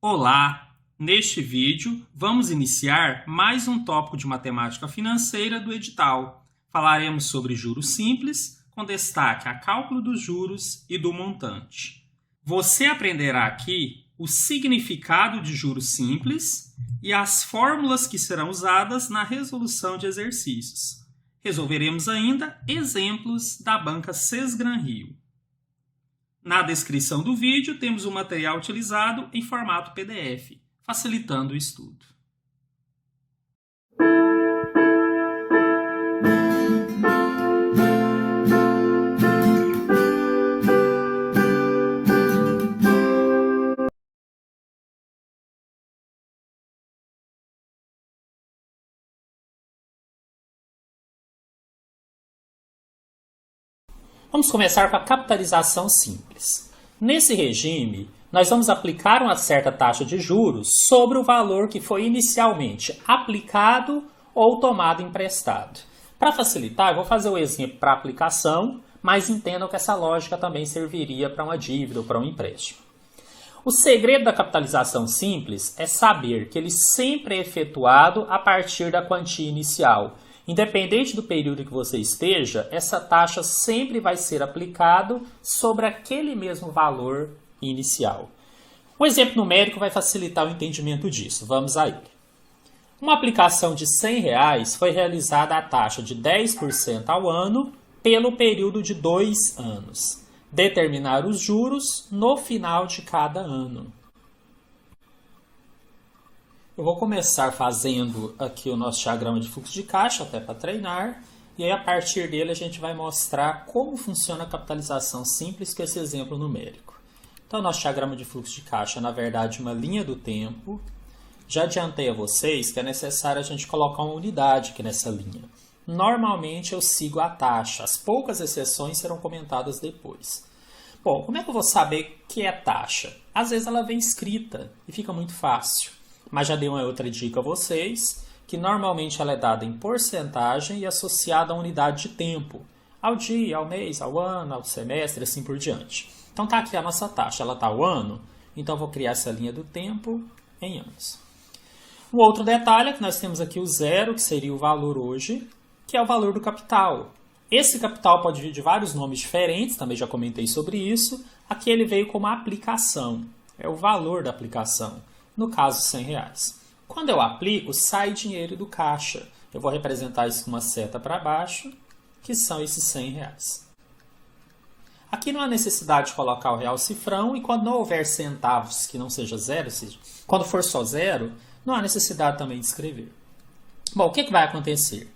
Olá! Neste vídeo, vamos iniciar mais um tópico de matemática financeira do edital. Falaremos sobre juros simples, com destaque a cálculo dos juros e do montante. Você aprenderá aqui o significado de juros simples e as fórmulas que serão usadas na resolução de exercícios. Resolveremos ainda exemplos da banca Sesgran Rio. Na descrição do vídeo temos o material utilizado em formato PDF, facilitando o estudo. Vamos começar com a capitalização simples. Nesse regime, nós vamos aplicar uma certa taxa de juros sobre o valor que foi inicialmente aplicado ou tomado emprestado. Para facilitar, eu vou fazer o exemplo para aplicação, mas entendam que essa lógica também serviria para uma dívida ou para um empréstimo. O segredo da capitalização simples é saber que ele sempre é efetuado a partir da quantia inicial. Independente do período que você esteja, essa taxa sempre vai ser aplicada sobre aquele mesmo valor inicial. Um exemplo numérico vai facilitar o entendimento disso. Vamos a ele. Uma aplicação de R$100 foi realizada à taxa de 10% ao ano pelo período de 2 anos. Determinar os juros no final de cada ano. Eu vou começar fazendo aqui o nosso diagrama de fluxo de caixa, até para treinar, e aí a partir dele a gente vai mostrar como funciona a capitalização simples com esse exemplo numérico. Então, nosso diagrama de fluxo de caixa é, na verdade, uma linha do tempo. Já adiantei a vocês que é necessário a gente colocar uma unidade aqui nessa linha. Normalmente eu sigo a taxa, as poucas exceções serão comentadas depois. Bom, como é que eu vou saber que é taxa? Às vezes ela vem escrita e fica muito fácil. Mas já dei uma outra dica a vocês, que normalmente ela é dada em porcentagem e associada a unidade de tempo, ao dia, ao mês, ao ano, ao semestre, assim por diante. Então tá aqui a nossa taxa, ela está ao ano, então eu vou criar essa linha do tempo em anos. Um outro detalhe é que nós temos aqui o zero, que seria o valor hoje, que é o valor do capital. Esse capital pode vir de vários nomes diferentes, também já comentei sobre isso. Aqui ele veio como aplicação, é o valor da aplicação. No caso, R$100. Quando eu aplico, sai dinheiro do caixa. Eu vou representar isso com uma seta para baixo, que são esses R$100. Aqui não há necessidade de colocar o real cifrão, e quando não houver centavos que não seja zero, ou seja, quando for só zero, não há necessidade também de escrever. Bom, o que vai acontecer?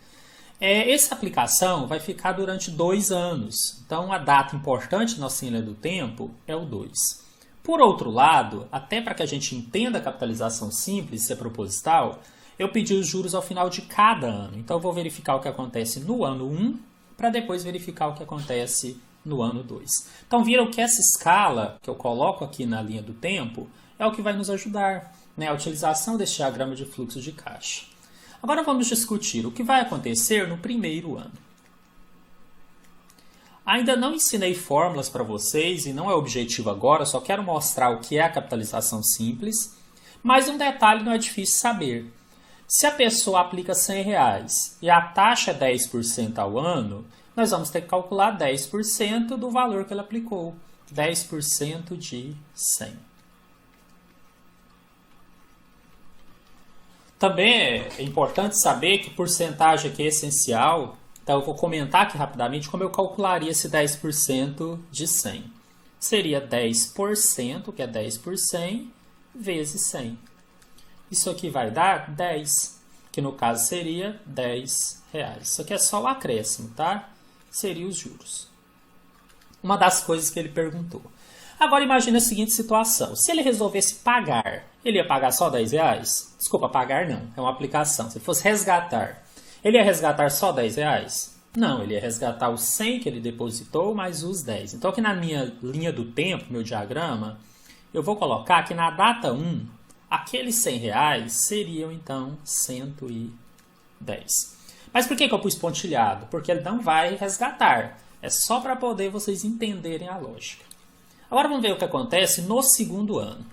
Essa aplicação vai ficar durante 2 anos. Então, a data importante na nossa linha do tempo é o 2. Por outro lado, até para que a gente entenda a capitalização simples, se é proposital, eu pedi os juros ao final de cada ano. Então, eu vou verificar o que acontece no ano 1, para depois verificar o que acontece no ano 2. Então, viram que essa escala que eu coloco aqui na linha do tempo é o que vai nos ajudar, né? A utilização desse diagrama de fluxo de caixa. Agora, vamos discutir o que vai acontecer no primeiro ano. Ainda não ensinei fórmulas para vocês e não é objetivo agora, só quero mostrar o que é a capitalização simples. Mas um detalhe não é difícil saber. Se a pessoa aplica R$100 e a taxa é 10% ao ano, nós vamos ter que calcular 10% do valor que ela aplicou. 10% de 100. Também é importante saber que porcentagem aqui é essencial. Então, eu vou comentar aqui rapidamente como eu calcularia esse 10% de 100. Seria 10%, que é 10 por 100, vezes 100. Isso aqui vai dar 10, que no caso seria R$10. Isso aqui é só o acréscimo, tá? Seria os juros. Uma das coisas que ele perguntou. Agora, imagine a seguinte situação. Se ele resolvesse pagar, ele ia pagar só R$10? Desculpa, pagar não, é uma aplicação. Se ele fosse resgatar, ele ia resgatar só R$10? Não, ele ia resgatar os 100 que ele depositou mais os 10. Então, aqui na minha linha do tempo, meu diagrama, eu vou colocar que na data 1, aqueles R$100 seriam, então, 110. Mas por que eu pus pontilhado? Porque ele não vai resgatar. É só para poder vocês entenderem a lógica. Agora, vamos ver o que acontece no segundo ano.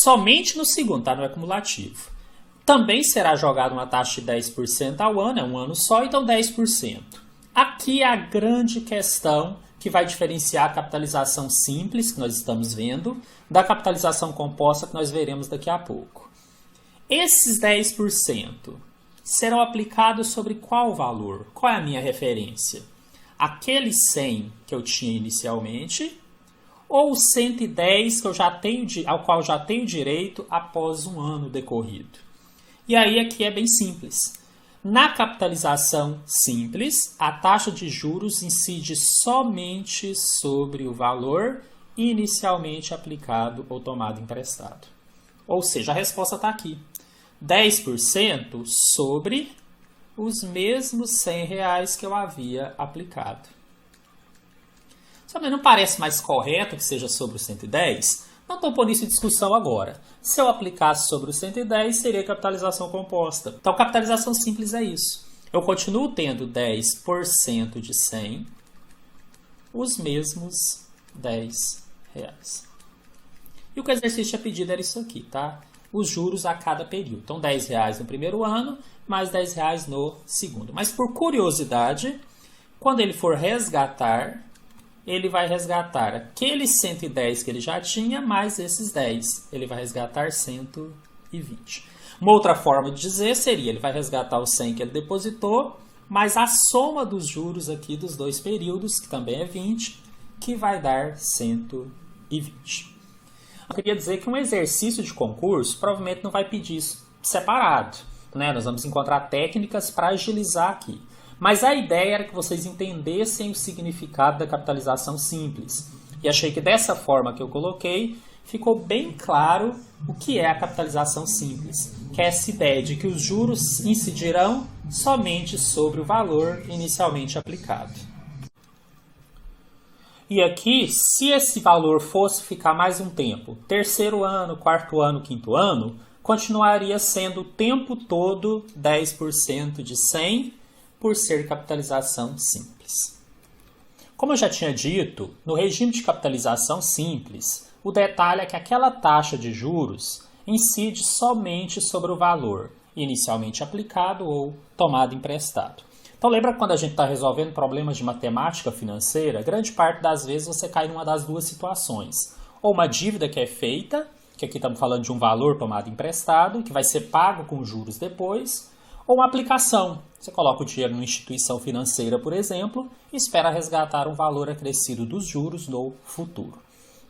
somente no segundo, tá? Não é cumulativo. Também será jogada uma taxa de 10% ao ano, é um ano só, então 10%. Aqui é a grande questão que vai diferenciar a capitalização simples, que nós estamos vendo, da capitalização composta, que nós veremos daqui a pouco. Esses 10% serão aplicados sobre qual valor? Qual é a minha referência? Aquele 100 que eu tinha inicialmente, ou o 110 que ao qual já tenho direito após um ano decorrido? E aí aqui é bem simples. Na capitalização simples, a taxa de juros incide somente sobre o valor inicialmente aplicado ou tomado emprestado. Ou seja, a resposta está aqui. 10% sobre os mesmos R$100 que eu havia aplicado. Sabe, não parece mais correto que seja sobre os 110? Não estou pondo isso em discussão agora. Se eu aplicasse sobre os 110, seria capitalização composta. Então, capitalização simples é isso. Eu continuo tendo 10% de 100, os mesmos R$10. E o que o exercício tinha pedido era isso aqui, tá? Os juros a cada período. Então, R$10 no primeiro ano, mais R$10 no segundo. Mas, por curiosidade, quando ele for resgatar, ele vai resgatar aqueles 110 que ele já tinha, mais esses 10. Ele vai resgatar 120. Uma outra forma de dizer seria, ele vai resgatar os 100 que ele depositou, mais a soma dos juros aqui dos dois períodos, que também é 20, que vai dar 120. Eu queria dizer que um exercício de concurso provavelmente não vai pedir isso separado, né? Nós vamos encontrar técnicas para agilizar aqui. Mas a ideia era que vocês entendessem o significado da capitalização simples. E achei que dessa forma que eu coloquei, ficou bem claro o que é a capitalização simples, que é essa ideia de que os juros incidirão somente sobre o valor inicialmente aplicado. E aqui, se esse valor fosse ficar mais um tempo, terceiro ano, quarto ano, quinto ano, continuaria sendo o tempo todo 10% de 100, por ser capitalização simples. Como eu já tinha dito, no regime de capitalização simples, o detalhe é que aquela taxa de juros incide somente sobre o valor inicialmente aplicado ou tomado emprestado. Então lembra quando a gente está resolvendo problemas de matemática financeira, grande parte das vezes você cai numa das duas situações. Ou uma dívida que é feita, que aqui estamos falando de um valor tomado emprestado, que vai ser pago com juros depois, ou uma aplicação. Você coloca o dinheiro numa instituição financeira, por exemplo, e espera resgatar um valor acrescido dos juros no futuro.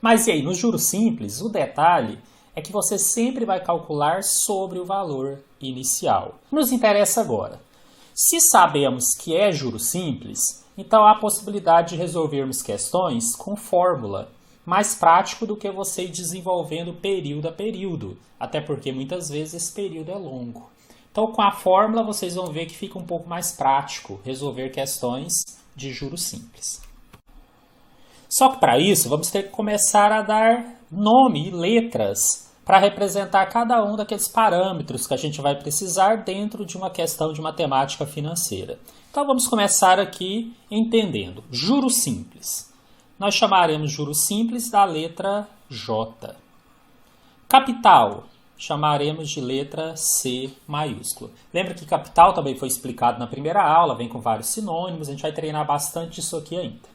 Mas e aí, nos juros simples, o detalhe é que você sempre vai calcular sobre o valor inicial. Nos interessa agora. Se sabemos que é juros simples, então há a possibilidade de resolvermos questões com fórmula. Mais prático do que você ir desenvolvendo período a período, até porque muitas vezes esse período é longo. Então, com a fórmula, vocês vão ver que fica um pouco mais prático resolver questões de juros simples. Só que para isso, vamos ter que começar a dar nome e letras para representar cada um daqueles parâmetros que a gente vai precisar dentro de uma questão de matemática financeira. Então, vamos começar aqui entendendo. Juros simples. Nós chamaremos juros simples da letra J. Capital. Chamaremos de letra C maiúscula. Lembra que capital também foi explicado na primeira aula, vem com vários sinônimos, a gente vai treinar bastante isso aqui ainda.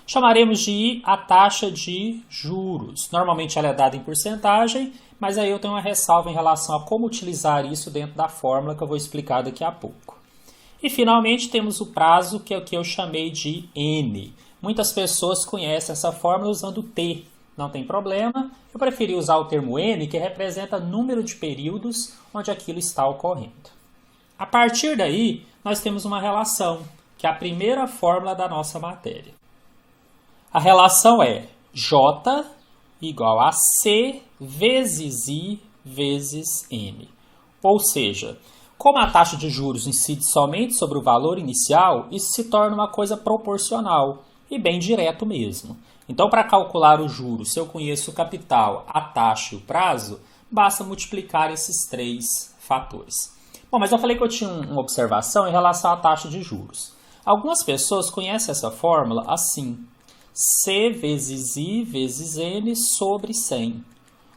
Chamaremos de I a taxa de juros. Normalmente ela é dada em porcentagem, mas aí eu tenho uma ressalva em relação a como utilizar isso dentro da fórmula que eu vou explicar daqui a pouco. E finalmente temos o prazo, que é o que eu chamei de N. Muitas pessoas conhecem essa fórmula usando T. Não tem problema, eu preferi usar o termo N, que representa número de períodos onde aquilo está ocorrendo. A partir daí, nós temos uma relação, que é a primeira fórmula da nossa matéria. A relação é J igual a C vezes I vezes N. Ou seja, como a taxa de juros incide somente sobre o valor inicial, isso se torna uma coisa proporcional e bem direto mesmo. Então, para calcular o juros, se eu conheço o capital, a taxa e o prazo, basta multiplicar esses três fatores. Bom, mas eu falei que eu tinha uma observação em relação à taxa de juros. Algumas pessoas conhecem essa fórmula assim: C vezes I vezes N sobre 100.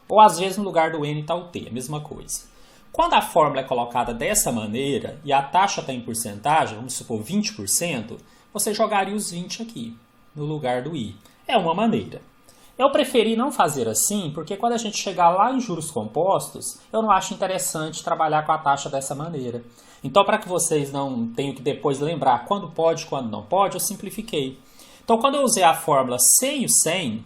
Ou às vezes no lugar do N está o T, a mesma coisa. Quando a fórmula é colocada dessa maneira e a taxa está em porcentagem, vamos supor 20%, você jogaria os 20 aqui, no lugar do I. É uma maneira. Eu preferi não fazer assim, porque quando a gente chegar lá em juros compostos, eu não acho interessante trabalhar com a taxa dessa maneira. Então, para que vocês não tenham que depois lembrar quando pode e quando não pode, eu simplifiquei. Então, quando eu usei a fórmula sem o 100,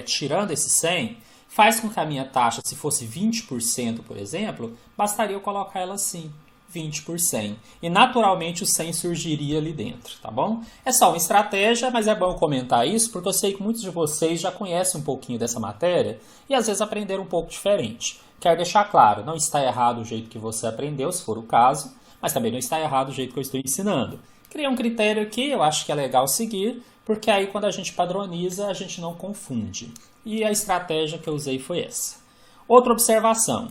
tirando esse 100, faz com que a minha taxa, se fosse 20%, por exemplo, bastaria eu colocar ela assim, 20 por 100. E naturalmente o 100 surgiria ali dentro, tá bom? É só uma estratégia, mas é bom comentar isso, porque eu sei que muitos de vocês já conhecem um pouquinho dessa matéria e às vezes aprenderam um pouco diferente. Quero deixar claro, não está errado o jeito que você aprendeu, se for o caso, mas também não está errado o jeito que eu estou ensinando. Criei um critério aqui, eu acho que é legal seguir, porque aí quando a gente padroniza, a gente não confunde. E a estratégia que eu usei foi essa. Outra observação.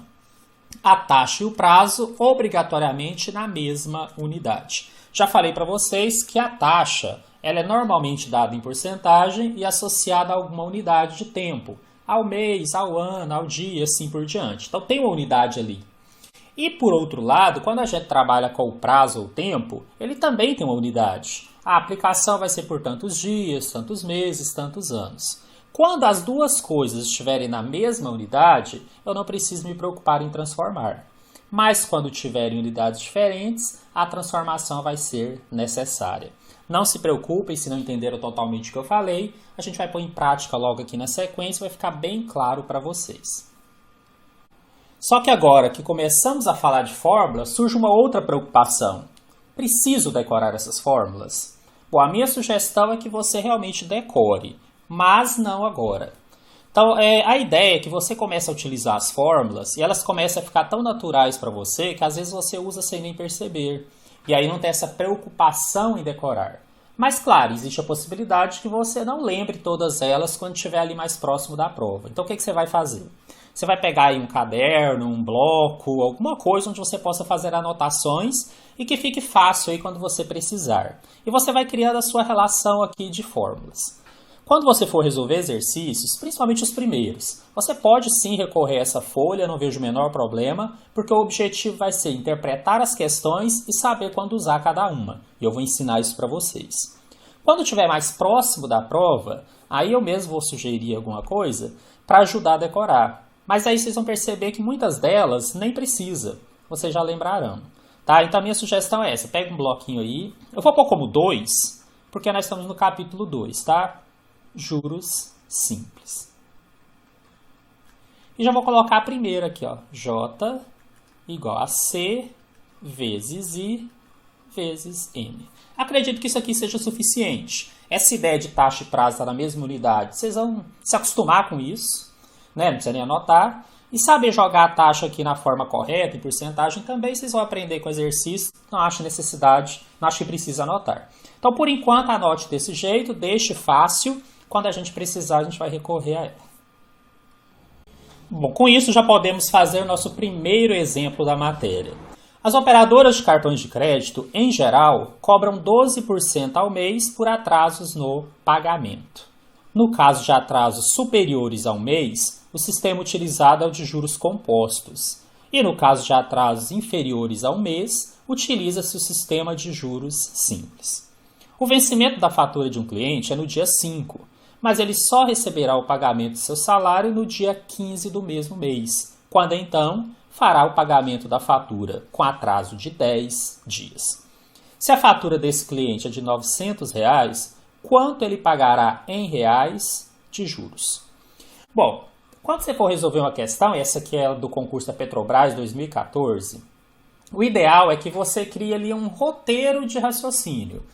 A taxa e o prazo obrigatoriamente na mesma unidade. Já falei para vocês que a taxa ela é normalmente dada em porcentagem e associada a alguma unidade de tempo. Ao mês, ao ano, ao dia, assim por diante. Então tem uma unidade ali. E por outro lado, quando a gente trabalha com o prazo ou tempo, ele também tem uma unidade. A aplicação vai ser por tantos dias, tantos meses, tantos anos. Quando as duas coisas estiverem na mesma unidade, eu não preciso me preocupar em transformar. Mas quando tiverem unidades diferentes, a transformação vai ser necessária. Não se preocupem se não entenderam totalmente o que eu falei. A gente vai pôr em prática logo aqui na sequência, vai ficar bem claro para vocês. Só que agora que começamos a falar de fórmulas, surge uma outra preocupação. Preciso decorar essas fórmulas? Bom, a minha sugestão é que você realmente decore, mas não agora. Então, a ideia é que você comece a utilizar as fórmulas e elas comecem a ficar tão naturais para você que às vezes você usa sem nem perceber. E aí não tem essa preocupação em decorar. Mas, claro, existe a possibilidade que você não lembre todas elas quando estiver ali mais próximo da prova. Então, o que você vai fazer? Você vai pegar aí um caderno, um bloco, alguma coisa onde você possa fazer anotações e que fique fácil aí quando você precisar. E você vai criando a sua relação aqui de fórmulas. Quando você for resolver exercícios, principalmente os primeiros, você pode sim recorrer a essa folha, não vejo o menor problema, porque o objetivo vai ser interpretar as questões e saber quando usar cada uma. E eu vou ensinar isso para vocês. Quando estiver mais próximo da prova, aí eu mesmo vou sugerir alguma coisa para ajudar a decorar. Mas aí vocês vão perceber que muitas delas nem precisa, vocês já lembrarão. Tá? Então a minha sugestão é essa, pega um bloquinho aí, eu vou pôr como 2, porque nós estamos no capítulo 2, tá? Juros simples. E já vou colocar a primeira aqui, ó. J igual a C vezes I vezes N. Acredito que isso aqui seja suficiente. Essa ideia de taxa e prazo estar na mesma unidade, vocês vão se acostumar com isso, né? Não precisa nem anotar. E saber jogar a taxa aqui na forma correta, em porcentagem, também vocês vão aprender com exercício. Não acho necessidade, não acho que precisa anotar. Então, por enquanto, anote desse jeito, deixe fácil. Quando a gente precisar, a gente vai recorrer a ela. Bom, com isso já podemos fazer o nosso primeiro exemplo da matéria. As operadoras de cartões de crédito, em geral, cobram 12% ao mês por atrasos no pagamento. No caso de atrasos superiores a um mês, o sistema utilizado é o de juros compostos. E no caso de atrasos inferiores a um mês, utiliza-se o sistema de juros simples. O vencimento da fatura de um cliente é no dia 5. Mas ele só receberá o pagamento do seu salário no dia 15 do mesmo mês, quando então fará o pagamento da fatura com atraso de 10 dias. Se a fatura desse cliente é de R$ 900, quanto ele pagará em reais de juros? Bom, quando você for resolver uma questão, essa aqui é do concurso da Petrobras 2014, o ideal é que você crie ali um roteiro de raciocínio.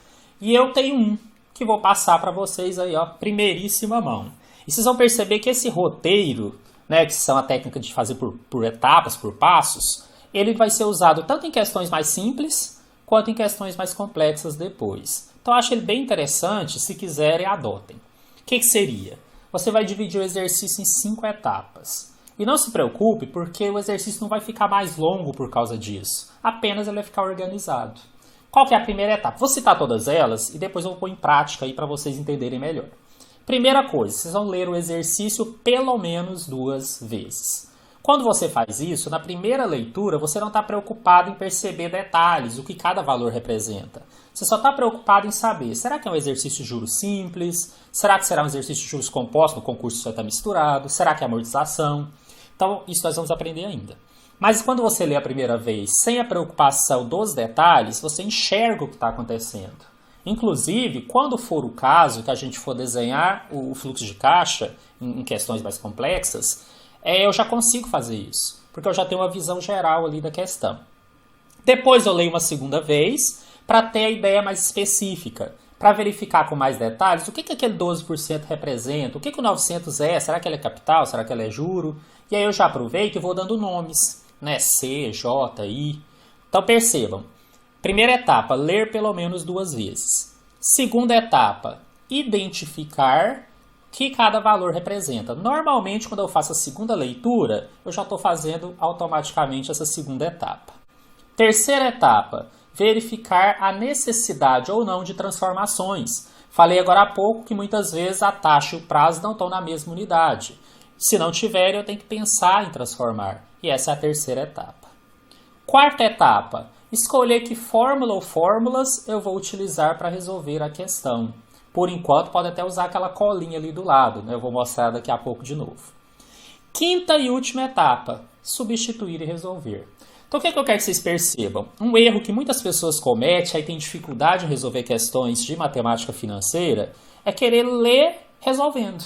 E eu tenho um que vou passar para vocês aí, ó, primeiríssima mão. E vocês vão perceber que esse roteiro, né, que são a técnica de fazer por etapas, por passos, ele vai ser usado tanto em questões mais simples, quanto em questões mais complexas depois. Então eu acho ele bem interessante, se quiserem, adotem. O que seria? Você vai dividir o exercício em 5 etapas. E não se preocupe, porque o exercício não vai ficar mais longo por causa disso. Apenas ele vai ficar organizado. Qual que é a primeira etapa? Vou citar todas elas e depois eu vou pôr em prática aí para vocês entenderem melhor. Primeira coisa, vocês vão ler o exercício pelo menos 2 vezes. Quando você faz isso, na primeira leitura, você não está preocupado em perceber detalhes, o que cada valor representa. Você só está preocupado em saber, será que é um exercício de juros simples? Será que será um exercício de juros compostos, no concurso isso está misturado? Será que é amortização? Então, isso nós vamos aprender ainda. Mas quando você lê a primeira vez, sem a preocupação dos detalhes, você enxerga o que está acontecendo. Inclusive, quando for o caso que a gente for desenhar o fluxo de caixa em questões mais complexas, eu já consigo fazer isso, porque eu já tenho uma visão geral ali da questão. Depois eu leio uma segunda vez para ter a ideia mais específica, para verificar com mais detalhes o que aquele 12% representa, o que o 900 é, será que ele é capital, será que ele é juro? E aí eu já aproveito e vou dando nomes, né? C, J, I. Então percebam, primeira etapa, ler pelo menos 2 vezes. Segunda etapa, identificar o que cada valor representa. Normalmente, quando eu faço a segunda leitura, eu já estou fazendo automaticamente essa segunda etapa. Terceira etapa, verificar a necessidade ou não de transformações. Falei agora há pouco que muitas vezes a taxa e o prazo não estão na mesma unidade. Se não tiver, eu tenho que pensar em transformar. E essa é a terceira etapa. Quarta etapa, escolher que fórmula ou fórmulas eu vou utilizar para resolver a questão. Por enquanto, pode até usar aquela colinha ali do lado, né? Eu vou mostrar daqui a pouco de novo. Quinta e última etapa, substituir e resolver. Então, o que eu quero que vocês percebam? Um erro que muitas pessoas cometem, aí tem dificuldade em resolver questões de matemática financeira, é querer ler resolvendo.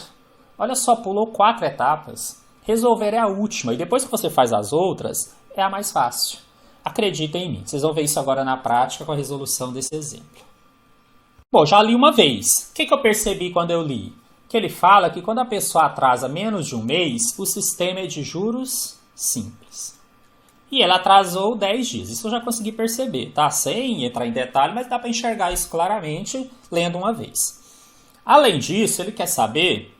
Olha só, pulou 4 etapas. Resolver é a última, e depois que você faz as outras, é a mais fácil. Acreditem em mim, vocês vão ver isso agora na prática com a resolução desse exemplo. Bom, já li uma vez. O que eu percebi quando eu li? Que ele fala que quando a pessoa atrasa menos de um mês, o sistema é de juros simples. E ela atrasou 10 dias. Isso eu já consegui perceber, tá? Sem entrar em detalhe, mas dá para enxergar isso claramente lendo uma vez. Além disso, ele quer saber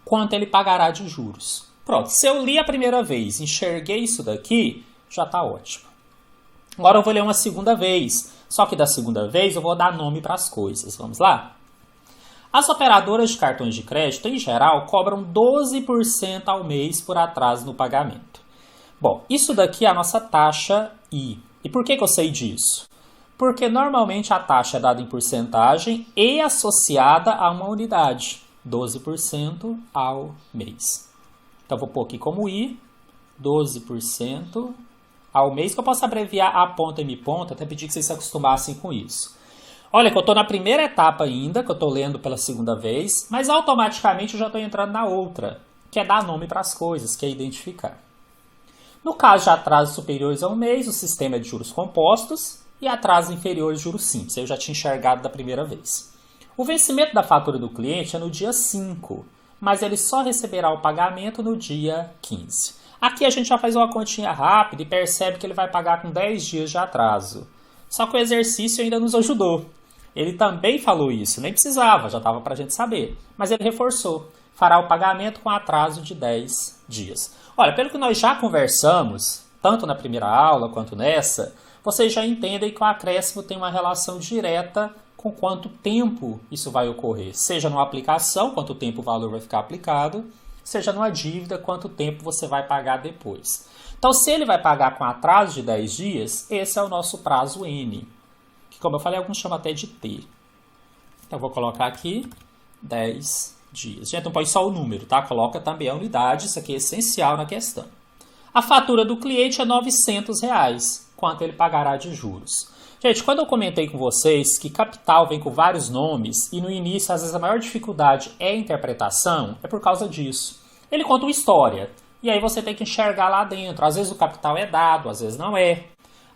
quanto ele pagará de juros. Pronto, se eu li a primeira vez, enxerguei isso daqui, já está ótimo. Agora eu vou ler uma segunda vez. Só que da segunda vez eu vou dar nome para as coisas. Vamos lá? As operadoras de cartões de crédito, em geral, cobram 12% ao mês por atraso no pagamento. Bom, isso daqui é a nossa taxa I. E por que eu sei disso? Porque normalmente a taxa é dada em porcentagem e associada a uma unidade. 12% ao mês. Então, vou pôr aqui como I, 12% ao mês, que eu posso abreviar A ponto, M ponto, até pedir que vocês se acostumassem com isso. Olha que eu estou na primeira etapa ainda, que eu estou lendo pela segunda vez, mas automaticamente eu já estou entrando na outra, que é dar nome para as coisas, que é identificar. No caso de atrasos superiores a um mês, o sistema é de juros compostos e atrasos inferiores de juros simples. Eu já tinha enxergado da primeira vez. O vencimento da fatura do cliente é no dia 5, mas ele só receberá o pagamento no dia 15. Aqui a gente já faz uma continha rápida e percebe que ele vai pagar com 10 dias de atraso. Só que o exercício ainda nos ajudou. Ele também falou isso, nem precisava, já estava para a gente saber. Mas ele reforçou, fará o pagamento com atraso de 10 dias. Olha, pelo que nós já conversamos, tanto na primeira aula quanto nessa, vocês já entendem que o acréscimo tem uma relação direta com quanto tempo isso vai ocorrer. Seja numa aplicação, quanto tempo o valor vai ficar aplicado, seja numa dívida, quanto tempo você vai pagar depois. Então, se ele vai pagar com atraso de 10 dias, esse é o nosso prazo N, que, como eu falei, alguns chamam até de T. Então, eu vou colocar aqui 10 dias. Gente, não põe só o número, tá? Coloca também a unidade, isso aqui é essencial na questão. A fatura do cliente é R$ 900, quanto ele pagará de juros. Gente, quando eu comentei com vocês que capital vem com vários nomes e no início, às vezes, a maior dificuldade é a interpretação, é por causa disso. Ele conta uma história e aí você tem que enxergar lá dentro. Às vezes o capital é dado, às vezes não é.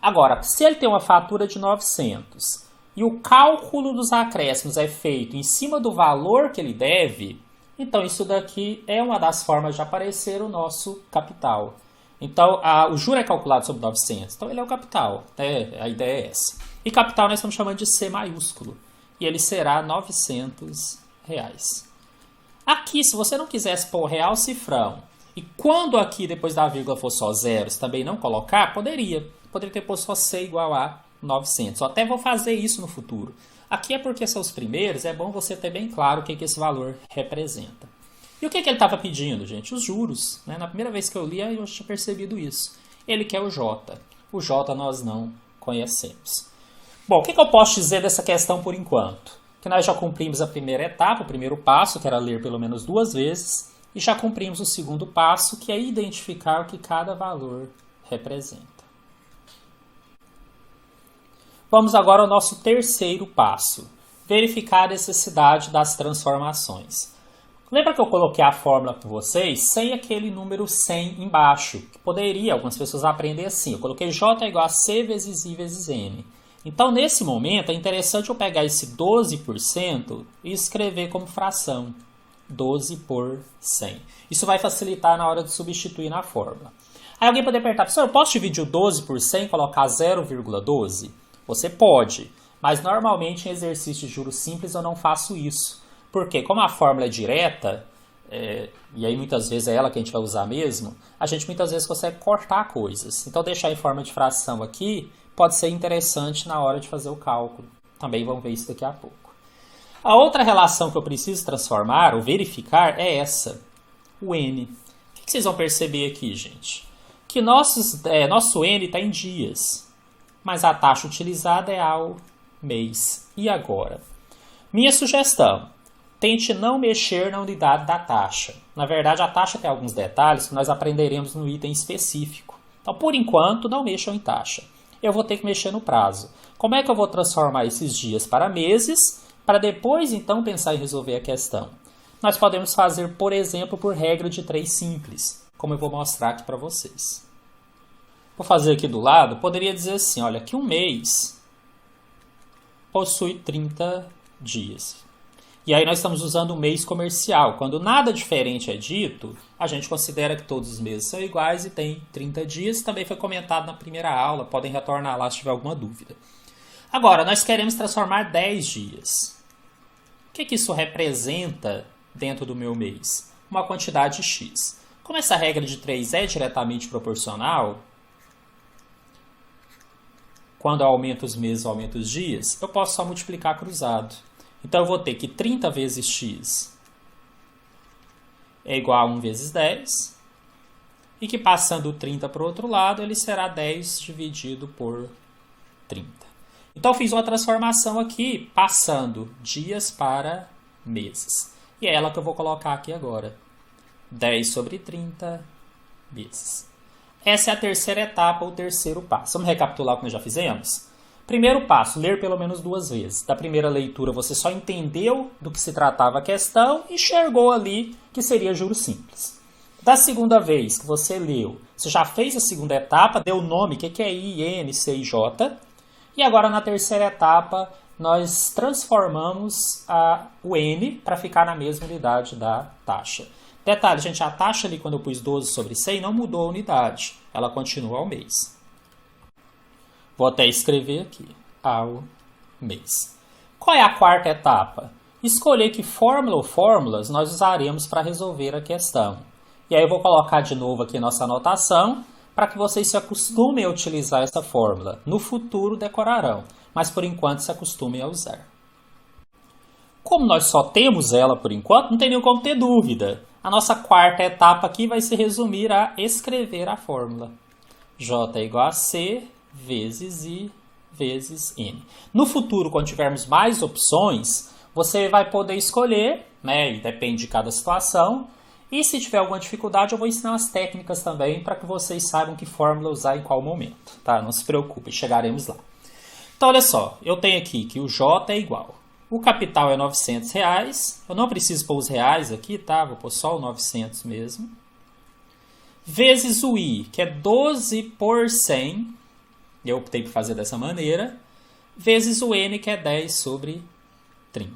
Agora, se ele tem uma fatura de 900 e o cálculo dos acréscimos é feito em cima do valor que ele deve, então isso daqui é uma das formas de aparecer o nosso capital. Então, o juro é calculado sobre 900. Então, ele é o capital. Né? A ideia é essa. E capital nós estamos chamando de C maiúsculo. E ele será R$ 900. Aqui, se você não quisesse pôr real cifrão, e quando aqui, depois da vírgula, for só zeros, também não colocar, poderia. Poderia ter posto só C igual a 900. Eu até vou fazer isso no futuro. Aqui é porque são os primeiros, é bom você ter bem claro o que esse valor representa. E o que ele estava pedindo, gente? Os juros. Né? Na primeira vez que eu li, eu tinha percebido isso. Ele quer o J. O J nós não conhecemos. Bom, o que eu posso dizer dessa questão por enquanto? Que nós já cumprimos a primeira etapa, o primeiro passo, que era ler pelo menos 2 vezes, e já cumprimos o segundo passo, que é identificar o que cada valor representa. Vamos agora ao nosso terceiro passo, verificar a necessidade das transformações. Lembra que eu coloquei a fórmula para vocês sem aquele número 100 embaixo? Que poderia, algumas pessoas aprendem assim. Eu coloquei J igual a C vezes I vezes N. Então, nesse momento, é interessante eu pegar esse 12% e escrever como fração. 12 por 100. Isso vai facilitar na hora de substituir na fórmula. Aí alguém pode perguntar, professor, eu posso dividir o 12 por 100 e colocar 0,12? Você pode, mas normalmente em exercício de juros simples eu não faço isso. Porque como a fórmula é direta, e aí muitas vezes é ela que a gente vai usar mesmo, a gente muitas vezes consegue cortar coisas. Então deixar em forma de fração aqui pode ser interessante na hora de fazer o cálculo. Também vamos ver isso daqui a pouco. A outra relação que eu preciso transformar ou verificar é essa, o N. O que vocês vão perceber aqui, gente? Que nosso N está em dias, mas a taxa utilizada é ao mês. E agora? Minha sugestão, tente não mexer na unidade da taxa. Na verdade, a taxa tem alguns detalhes que nós aprenderemos no item específico. Então, por enquanto, não mexam em taxa. Eu vou ter que mexer no prazo. Como é que eu vou transformar esses dias para meses, para depois, então, pensar em resolver a questão? Nós podemos fazer, por exemplo, por regra de 3 simples, como eu vou mostrar aqui para vocês. Vou fazer aqui do lado, poderia dizer assim, olha, que um mês possui 30 dias. E aí nós estamos usando o mês comercial. Quando nada diferente é dito, a gente considera que todos os meses são iguais e tem 30 dias. Também foi comentado na primeira aula, podem retornar lá se tiver alguma dúvida. Agora, nós queremos transformar 10 dias. O que isso representa dentro do meu mês? Uma quantidade X. Como essa regra de 3 é diretamente proporcional, quando eu aumento os meses, eu aumento os dias, eu posso só multiplicar cruzado. Então, eu vou ter que 30 vezes x é igual a 1 vezes 10. E que passando o 30 para o outro lado, ele será 10 dividido por 30. Então, eu fiz uma transformação aqui, passando dias para meses. E é ela que eu vou colocar aqui agora. 10 sobre 30 meses. Essa é a terceira etapa, o terceiro passo. Vamos recapitular o que nós já fizemos? Primeiro passo, ler pelo menos 2 vezes. Da primeira leitura você só entendeu do que se tratava a questão e enxergou ali que seria juros simples. Da segunda vez que você leu, você já fez a segunda etapa, deu o nome, que é I, N, C e J. E agora na terceira etapa nós transformamos o N para ficar na mesma unidade da taxa. Detalhe, gente, a taxa ali quando eu pus 12 sobre 100 não mudou a unidade, ela continua ao mês. Vou até escrever aqui, ao mês. Qual é a quarta etapa? Escolher que fórmula ou fórmulas nós usaremos para resolver a questão. E aí eu vou colocar de novo aqui nossa anotação, para que vocês se acostumem a utilizar essa fórmula. No futuro decorarão, mas por enquanto se acostumem a usar. Como nós só temos ela por enquanto, não tem nem como ter dúvida. A nossa quarta etapa aqui vai se resumir a escrever a fórmula. J é igual a C vezes I vezes N. No futuro, quando tivermos mais opções, você vai poder escolher, né, e depende de cada situação. E se tiver alguma dificuldade, eu vou ensinar as técnicas também para que vocês saibam que fórmula usar em qual momento. Tá? Não se preocupe, chegaremos lá. Então, olha só, eu tenho aqui que o J é igual. O capital é R$900. Eu não preciso pôr os reais aqui, tá? Vou pôr só o 900 mesmo. Vezes o I, que é 12 por 100. Eu optei por fazer dessa maneira. Vezes o N, que é 10 sobre 30.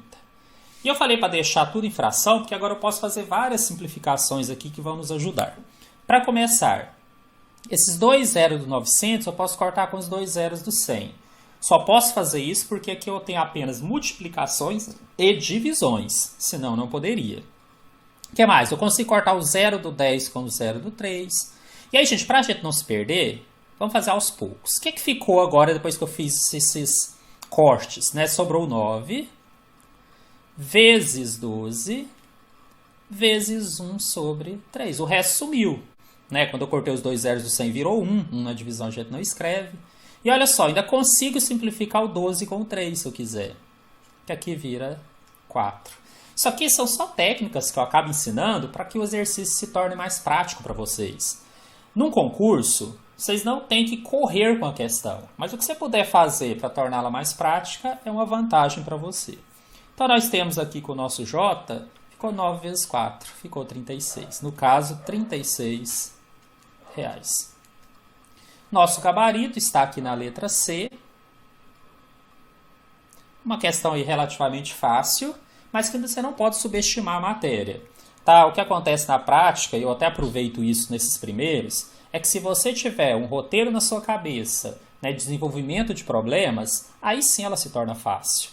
E eu falei para deixar tudo em fração, porque agora eu posso fazer várias simplificações aqui que vão nos ajudar. Para começar, esses 2 zeros do 900 eu posso cortar com os 2 zeros do 100. Só posso fazer isso porque aqui eu tenho apenas multiplicações e divisões, senão não poderia. O que mais? Eu consigo cortar o 0 do 10 com o 0 do 3. E aí, gente, para a gente não se perder, vamos fazer aos poucos. O que ficou agora depois que eu fiz cortes, né? Sobrou 9 vezes 12 vezes 1 sobre 3. O resto sumiu, né? Quando eu cortei os dois zeros do 100 virou 1. 1 na divisão a gente não escreve. E olha só, ainda consigo simplificar o 12 com o 3 se eu quiser. Que aqui vira 4. Isso aqui são só técnicas que eu acabo ensinando para que o exercício se torne mais prático para vocês. Num concurso, vocês não têm que correr com a questão, mas o que você puder fazer para torná-la mais prática é uma vantagem para você. Então nós temos aqui com o nosso J, ficou 9 vezes 4, ficou 36. No caso, R$36. Nosso gabarito está aqui na letra C. Uma questão aí relativamente fácil, mas que você não pode subestimar a matéria. Tá? O que acontece na prática, e eu até aproveito isso nesses primeiros, é que se você tiver um roteiro na sua cabeça, né, desenvolvimento de problemas, aí sim ela se torna fácil.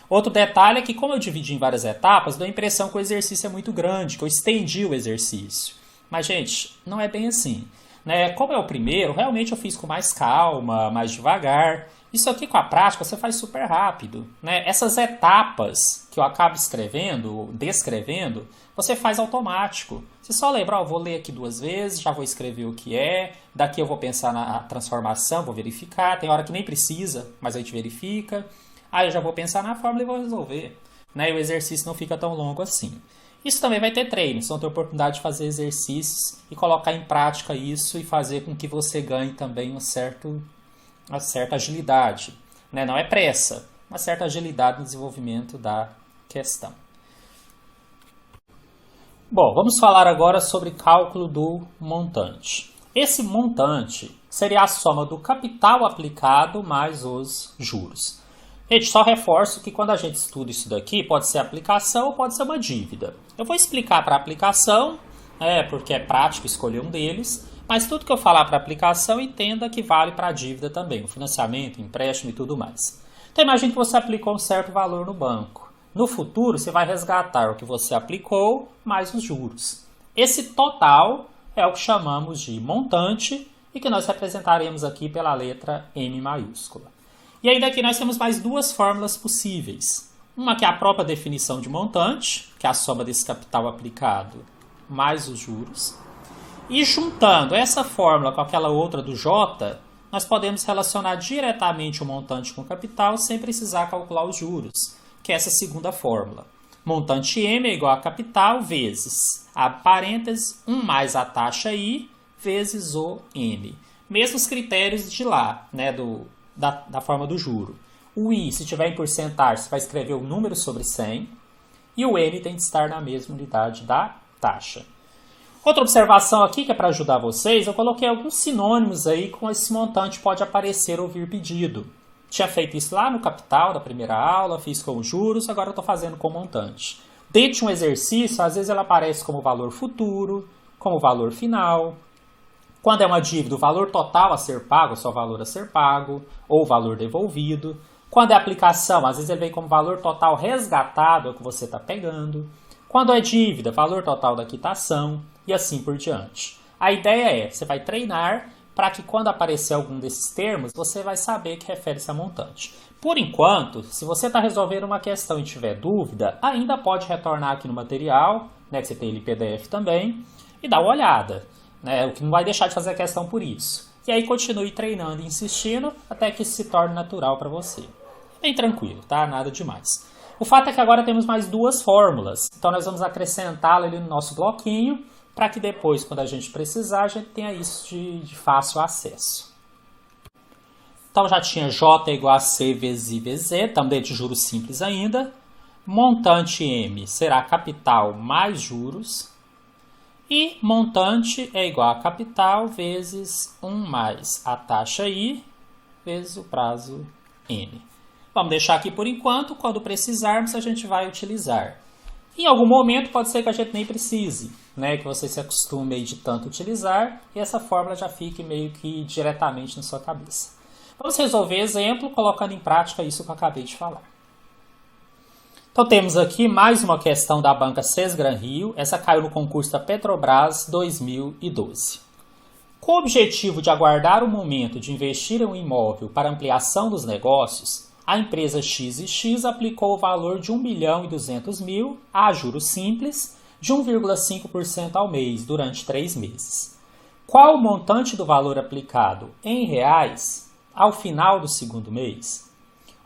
Outro detalhe é que, como eu dividi em várias etapas, dá a impressão que o exercício é muito grande, que eu estendi o exercício. Mas, gente, não é bem assim. Né? Como é o primeiro, realmente eu fiz com mais calma, mais devagar. Isso aqui com a prática você faz super rápido. Né? Essas etapas que eu acabo descrevendo, você faz automático. Você só lembra, vou ler aqui 2 vezes, já vou escrever o que é, daqui eu vou pensar na transformação, vou verificar, tem hora que nem precisa, mas a gente verifica. Aí eu já vou pensar na fórmula e vou resolver. Né? E o exercício não fica tão longo assim. Isso também vai ter treino, vocês vão ter oportunidade de fazer exercícios e colocar em prática isso e fazer com que você ganhe também uma certa agilidade. Né? Não é pressa, uma certa agilidade no desenvolvimento da questão. Bom, vamos falar agora sobre cálculo do montante. Esse montante seria a soma do capital aplicado mais os juros. Gente, só reforço que quando a gente estuda isso daqui, pode ser aplicação ou pode ser uma dívida. Eu vou explicar para aplicação, porque é prático escolher um deles, mas tudo que eu falar para aplicação, entenda que vale para a dívida também, o financiamento, empréstimo e tudo mais. Então imagine que você aplicou um certo valor no banco. No futuro, você vai resgatar o que você aplicou mais os juros. Esse total é o que chamamos de montante e que nós representaremos aqui pela letra M maiúscula. E aí daqui nós temos mais 2 fórmulas possíveis. Uma que é a própria definição de montante, que é a soma desse capital aplicado mais os juros. E juntando essa fórmula com aquela outra do J, nós podemos relacionar diretamente o montante com o capital sem precisar calcular os juros, que é essa segunda fórmula. Montante M é igual a capital vezes, abre parênteses, 1 mais a taxa I vezes o N. Mesmos critérios de lá, né, da forma do juro. O I, se tiver em porcentagem, você vai escrever o número sobre 100. E o N tem de estar na mesma unidade da taxa. Outra observação aqui, que é para ajudar vocês, eu coloquei alguns sinônimos aí com esse montante pode aparecer ou vir pedido. Tinha feito isso lá no capital da primeira aula, fiz com os juros, agora eu estou fazendo com montante. Dentro de um exercício, às vezes ela aparece como valor futuro, como valor final. Quando é uma dívida, o valor total a ser pago, só o valor a ser pago, ou o valor devolvido. Quando é aplicação, às vezes ele vem como valor total resgatado, é o que você está pegando. Quando é dívida, valor total da quitação, e assim por diante. A ideia é, você vai treinar para que quando aparecer algum desses termos, você vai saber que refere-se a montante. Por enquanto, se você está resolvendo uma questão e tiver dúvida, ainda pode retornar aqui no material, né, que você tem ele em PDF também, e dar uma olhada. O que não vai deixar de fazer a questão por isso. E aí continue treinando e insistindo até que isso se torne natural para você. Bem tranquilo, tá? Nada demais. O fato é que agora temos mais 2 fórmulas. Então nós vamos acrescentá-la ali no nosso bloquinho para que depois, quando a gente precisar, a gente tenha isso de fácil acesso. Então já tinha J igual a C vezes I vezes Z, estamos dentro de juros simples ainda. Montante M será capital mais juros. E montante é igual a capital vezes 1 mais a taxa I vezes o prazo N. Vamos deixar aqui por enquanto, quando precisarmos a gente vai utilizar. Em algum momento pode ser que a gente nem precise, né? Que você se acostume aí de tanto utilizar e essa fórmula já fique meio que diretamente na sua cabeça. Vamos resolver exemplo colocando em prática isso que eu acabei de falar. Então temos aqui mais uma questão da banca Sesgran Rio, essa caiu no concurso da Petrobras 2012. Com o objetivo de aguardar o momento de investir em um imóvel para ampliação dos negócios, a empresa X e X aplicou o valor de 1.200.000 a juros simples de 1,5% ao mês durante 3 meses. Qual o montante do valor aplicado em reais ao final do segundo mês?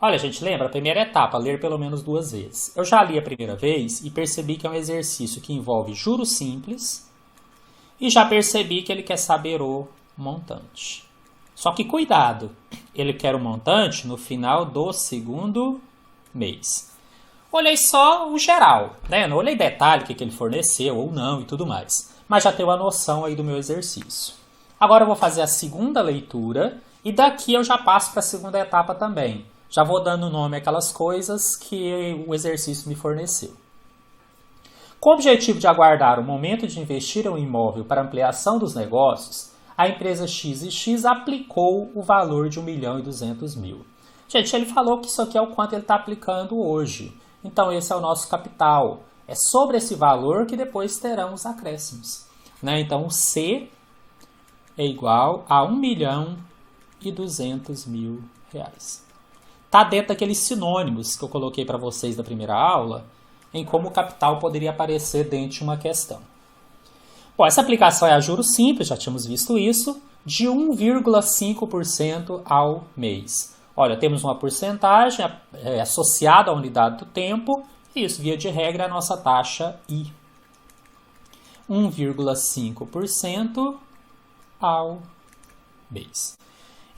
Olha, gente, lembra a primeira etapa, ler pelo menos 2 vezes. Eu já li a primeira vez e percebi que é um exercício que envolve juros simples e já percebi que ele quer saber o montante. Só que cuidado, ele quer o montante no final do segundo mês. Olhei só o geral, né? Não olhei detalhe, o que ele forneceu ou não e tudo mais. Mas já tenho a noção aí do meu exercício. Agora eu vou fazer a segunda leitura e daqui eu já passo para a segunda etapa também. Já vou dando nome àquelas coisas que o exercício me forneceu. Com o objetivo de aguardar o momento de investir em um imóvel para ampliação dos negócios, a empresa X e X aplicou o valor de 1.200.000. Gente, ele falou que isso aqui é o quanto ele está aplicando hoje. Então, esse é o nosso capital. É sobre esse valor que depois terão os acréscimos. Né? Então, o C é igual a 1.200.000 reais. Está dentro daqueles sinônimos que eu coloquei para vocês da primeira aula, em como o capital poderia aparecer dentro de uma questão. Bom, essa aplicação é a juros simples, já tínhamos visto isso, de 1,5% ao mês. Olha, temos uma porcentagem associada à unidade do tempo, e isso, via de regra, é a nossa taxa I. 1,5% ao mês.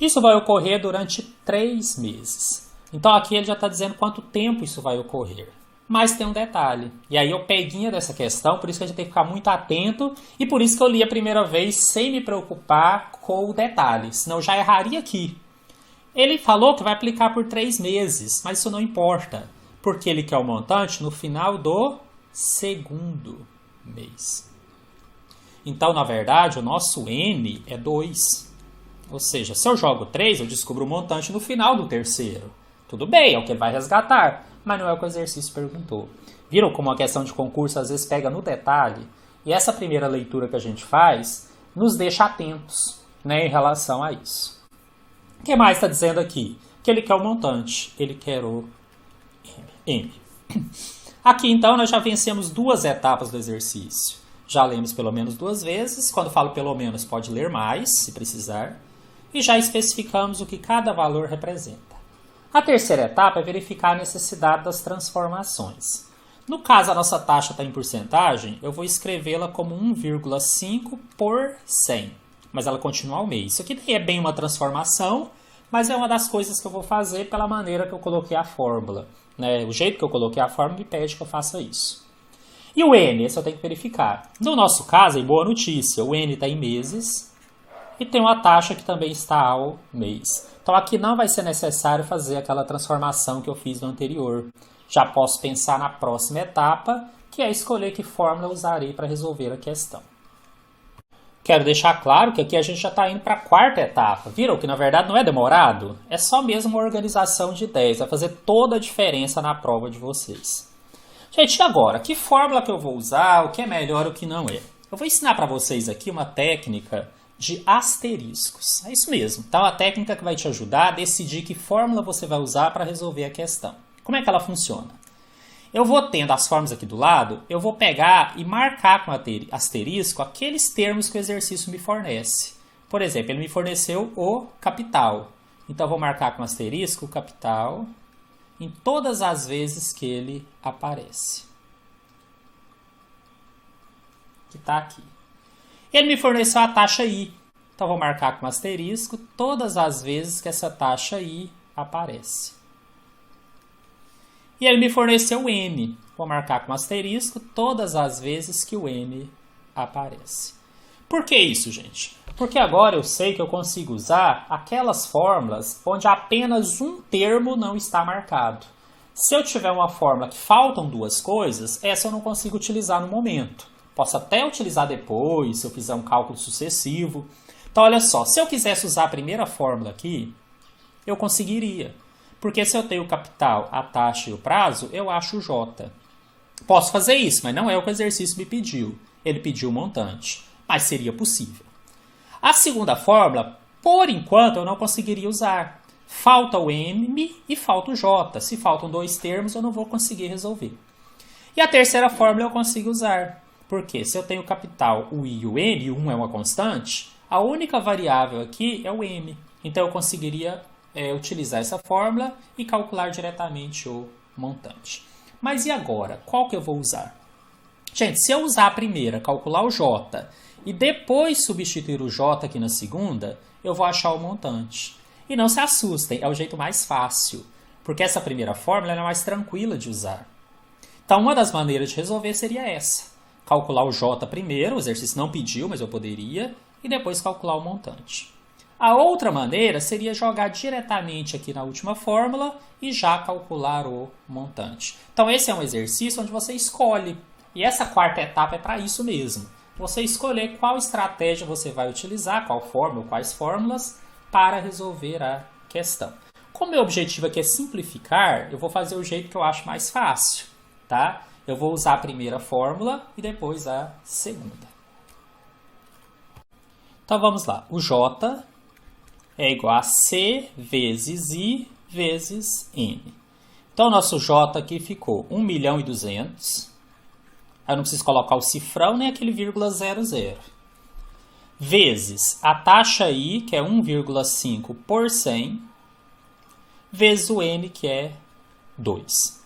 Isso vai ocorrer durante 3 meses. Então, aqui ele já está dizendo quanto tempo isso vai ocorrer. Mas tem um detalhe. E aí eu peguinha dessa questão, por isso que a gente tem que ficar muito atento. E por isso que eu li a primeira vez sem me preocupar com o detalhe. Senão eu já erraria aqui. Ele falou que vai aplicar por 3 meses, mas isso não importa. Porque ele quer o montante no final do segundo mês. Então, na verdade, o nosso N é 2. Ou seja, se eu jogo 3, eu descubro o montante no final do terceiro. Tudo bem, é o que ele vai resgatar. Mas não é o que o exercício perguntou. Viram como a questão de concurso às vezes pega no detalhe? E essa primeira leitura que a gente faz nos deixa atentos, né, em relação a isso. O que mais está dizendo aqui? Que ele quer o montante, ele quer o M. Aqui então nós já vencemos 2 etapas do exercício. Já lemos pelo menos 2 vezes. Quando falo pelo menos pode ler mais, se precisar. E já especificamos o que cada valor representa. A terceira etapa é verificar a necessidade das transformações. No caso, a nossa taxa está em porcentagem, eu vou escrevê-la como 1,5 por 100. Mas ela continua ao mês. Isso aqui nem é bem uma transformação, mas é uma das coisas que eu vou fazer pela maneira que eu coloquei a fórmula. Né? O jeito que eu coloquei a fórmula me pede que eu faça isso. E o N, esse eu tenho que verificar. No nosso caso, é boa notícia, o N está em meses e tem uma taxa que também está ao mês. Então, aqui não vai ser necessário fazer aquela transformação que eu fiz no anterior. Já posso pensar na próxima etapa, que é escolher que fórmula eu usarei para resolver a questão. Quero deixar claro que aqui a gente já está indo para a quarta etapa. Viram que, na verdade, não é demorado? É só mesmo uma organização de ideias. Vai fazer toda a diferença na prova de vocês. Gente, e agora? Que fórmula que eu vou usar? O que é melhor e o que não é? Eu vou ensinar para vocês aqui uma técnica de asteriscos. É isso mesmo. Então, a técnica que vai te ajudar a decidir que fórmula você vai usar para resolver a questão. Como é que ela funciona? Eu vou tendo as fórmulas aqui do lado, eu vou pegar e marcar com asterisco aqueles termos que o exercício me fornece. Por exemplo, ele me forneceu o capital. Então, eu vou marcar com asterisco o capital em todas as vezes que ele aparece. Que está aqui. Ele me forneceu a taxa I. Então, vou marcar com asterisco todas as vezes que essa taxa I aparece. E ele me forneceu o N. Vou marcar com asterisco todas as vezes que o N aparece. Por que isso, gente? Porque agora eu sei que eu consigo usar aquelas fórmulas onde apenas um termo não está marcado. Se eu tiver uma fórmula que faltam 2 coisas, essa eu não consigo utilizar no momento. Posso até utilizar depois, se eu fizer um cálculo sucessivo. Então, olha só, se eu quisesse usar a primeira fórmula aqui, eu conseguiria. Porque se eu tenho o capital, a taxa e o prazo, eu acho o J. Posso fazer isso, mas não é o que o exercício me pediu. Ele pediu o montante, mas seria possível. A segunda fórmula, por enquanto, eu não conseguiria usar. falta o M e falta o J. Se faltam dois termos, eu não vou conseguir resolver. E a terceira fórmula eu consigo usar. Porque se eu tenho o capital, o I e o N, e 1 é uma constante, a única variável aqui é o M. Então eu conseguiria utilizar essa fórmula e calcular diretamente o montante. Mas e agora? Qual que eu vou usar? Gente, se eu usar a primeira, calcular o J, e depois substituir o J aqui na segunda, eu vou achar o montante. E não se assustem, é o jeito mais fácil, porque essa primeira fórmula é mais tranquila de usar. Então, uma das maneiras de resolver seria essa. Calcular o J primeiro, o exercício não pediu, mas eu poderia, e depois calcular o montante. A outra maneira seria jogar diretamente aqui na última fórmula e já calcular o montante. Então, esse é um exercício onde você escolhe, e essa quarta etapa é para isso mesmo. Você escolher qual estratégia você vai utilizar, qual fórmula ou quais fórmulas, para resolver a questão. Como meu objetivo aqui é simplificar, eu vou fazer o jeito que eu acho mais fácil, tá? Eu vou usar a primeira fórmula e depois a segunda. Então vamos lá. O J é igual a C vezes I vezes N. Então o nosso J aqui ficou 1.200.000. Eu não preciso colocar o cifrão nem aquele vírgula 00. Vezes a taxa I, que é 1,5 por 100, vezes o N, que é 2.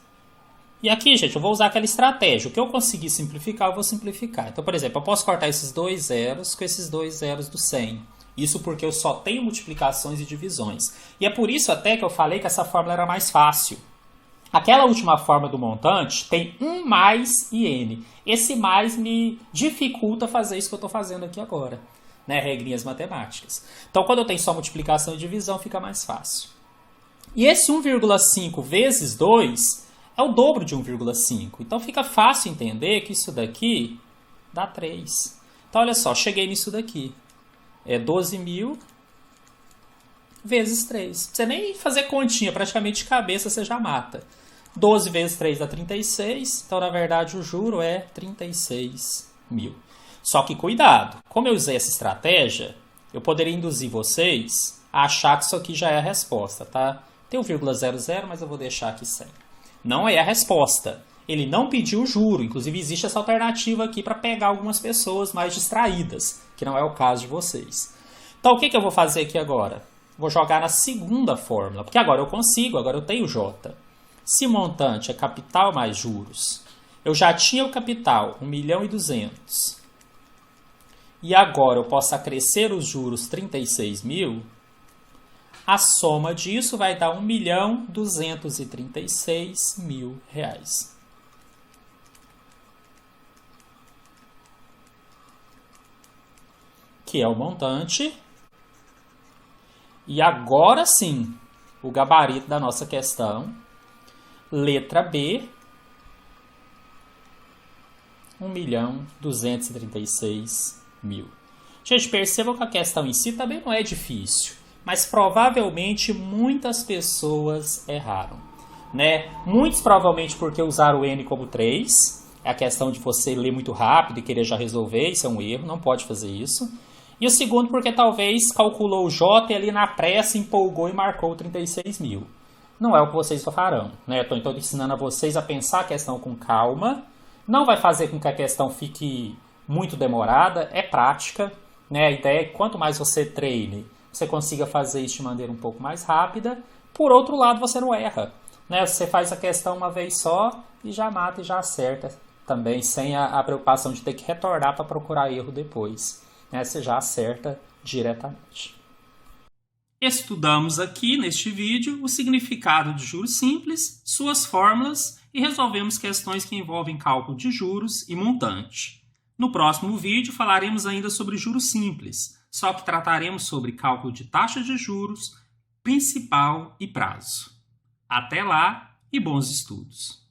E aqui, gente, eu vou usar aquela estratégia. O que eu conseguir simplificar, eu vou simplificar. Então, por exemplo, eu posso cortar esses dois zeros com esses dois zeros do 100. Isso porque eu só tenho multiplicações e divisões. E é por isso até que eu falei que essa fórmula era mais fácil. Aquela última fórmula do montante tem 1 mais e N. Esse mais me dificulta fazer isso que eu estou fazendo aqui agora, né? Regrinhas matemáticas. Então, quando eu tenho só multiplicação e divisão, fica mais fácil. E esse 1,5 vezes 2 é o dobro de 1,5. Então, fica fácil entender que isso daqui dá 3. Então, olha só, cheguei nisso daqui. É 12.000 vezes 3. Não precisa nem fazer continha, praticamente de cabeça você já mata. 12 vezes 3 dá 36, então na verdade o juro é 36.000. Só que cuidado, como eu usei essa estratégia, eu poderia induzir vocês a achar que isso aqui já é a resposta, tá? Tem o vírgula 00, mas eu vou deixar aqui sem. Não é a resposta. Ele não pediu o juro, inclusive existe essa alternativa aqui para pegar algumas pessoas mais distraídas, que não é o caso de vocês. Então o que eu vou fazer aqui agora? Vou jogar na segunda fórmula, porque agora eu consigo, agora eu tenho J. Se montante é capital mais juros, eu já tinha o capital, 1.200.000, e agora eu posso acrescer os juros 36.000, a soma disso vai dar 1.236.000 reais. Que é o montante. E agora sim, o gabarito da nossa questão. Letra B, 1.236.000. Gente, percebam que a questão em si também não é difícil, mas provavelmente muitas pessoas erraram, né? Muitos provavelmente porque usaram o N como 3. É a questão de você ler muito rápido e querer já resolver, isso é um erro, não pode fazer isso. E o segundo porque talvez calculou o J e ali na pressa empolgou e marcou 36.000. Não é o que vocês farão, né? Estou então ensinando a vocês a pensar a questão com calma. Não vai fazer com que a questão fique muito demorada, é prática, né? A ideia é que quanto mais você treine, você consiga fazer isso de maneira um pouco mais rápida. Por outro lado, você não erra, né? Você faz a questão uma vez só e já mata e já acerta também, sem a preocupação de ter que retornar para procurar erro depois, né? Você já acerta diretamente. Estudamos aqui neste vídeo o significado de juros simples, suas fórmulas e resolvemos questões que envolvem cálculo de juros e montante. No próximo vídeo falaremos ainda sobre juros simples, só que trataremos sobre cálculo de taxa de juros, principal e prazo. Até lá e bons estudos!